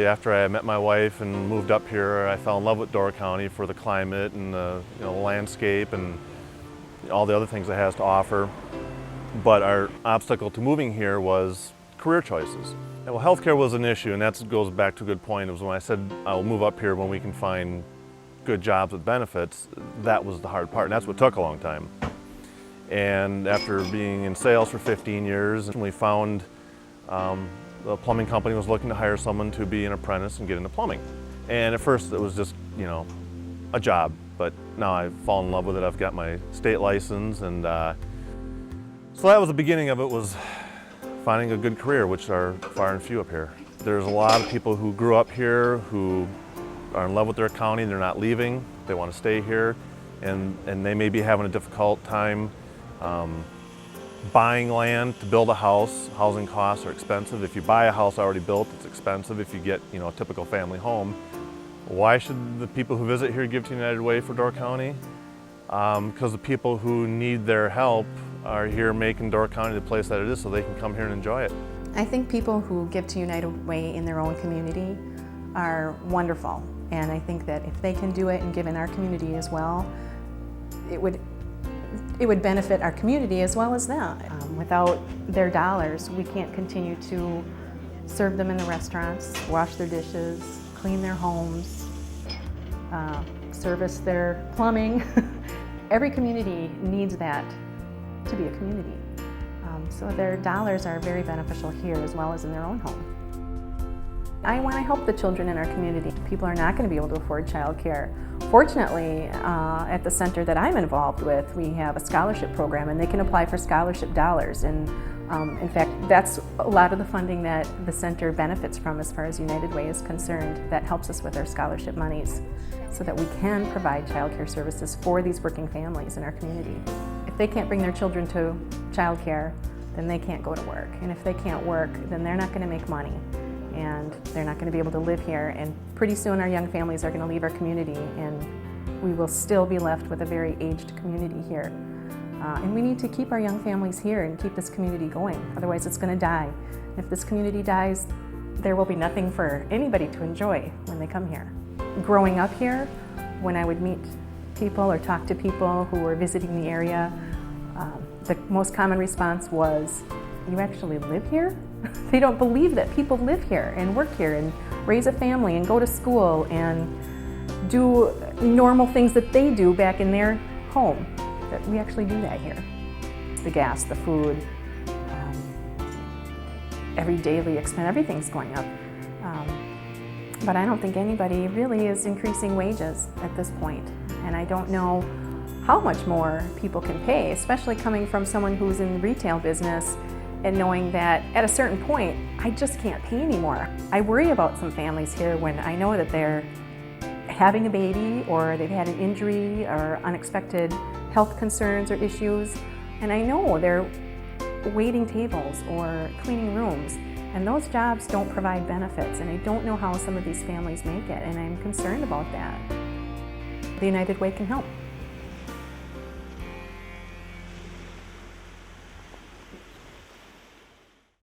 After I met my wife and moved up here, I fell in love with Door County for the climate and the landscape and all the other things it has to offer. But our obstacle to moving here was career choices. Well, healthcare was an issue, and that goes back to a good point. It was when I said I'll move up here when we can find good jobs with benefits. That was the hard part, and that's what took a long time. And after being in sales for 15 years, we found the plumbing company was looking to hire someone to be an apprentice and get into plumbing. And at first it was just, a job, but now I've fallen in love with it. I've got my state license, and so that was the beginning of it, was finding a good career, which are far and few up here. There's a lot of people who grew up here who are in love with their county, they're not leaving, they want to stay here, and they may be having a difficult time buying land to build a house. Housing costs are expensive. If you buy a house already built, it's expensive. If you get a typical family home, why should the people who visit here give to United Way for Door County? Because the people who need their help are here making Door County the place that it is so they can come here and enjoy it. I think people who give to United Way in their own community are wonderful, and I think that if they can do it and give in our community as well, it would benefit our community as well as them. Without their dollars, we can't continue to serve them in the restaurants, wash their dishes, clean their homes, service their plumbing. Every community needs that to be a community. So their dollars are very beneficial here as well as in their own home. I want to help the children in our community. People are not going to be able to afford childcare. Fortunately, at the center that I'm involved with, we have a scholarship program, and they can apply for scholarship dollars. And in fact, that's a lot of the funding that the center benefits from as far as United Way is concerned. That helps us with our scholarship monies so that we can provide childcare services for these working families in our community. If they can't bring their children to childcare, then they can't go to work. And if they can't work, then they're not going to make money, and they're not going to be able to live here, and pretty soon our young families are going to leave our community, and we will still be left with a very aged community here. And we need to keep our young families here and keep this community going, otherwise it's going to die. If this community dies, there will be nothing for anybody to enjoy when they come here. Growing up here, when I would meet people or talk to people who were visiting the area, the most common response was, "You actually live here?" They don't believe that people live here and work here and raise a family and go to school and do normal things that they do back in their home, that we actually do that here. The gas, the food, every daily expense, everything's going up. But I don't think anybody really is increasing wages at this point. And I don't know how much more people can pay, especially coming from someone who's in the retail business and knowing that at a certain point, I just can't pay anymore. I worry about some families here when I know that they're having a baby, or they've had an injury or unexpected health concerns or issues, and I know they're waiting tables or cleaning rooms, and those jobs don't provide benefits, and I don't know how some of these families make it, and I'm concerned about that. The United Way can help.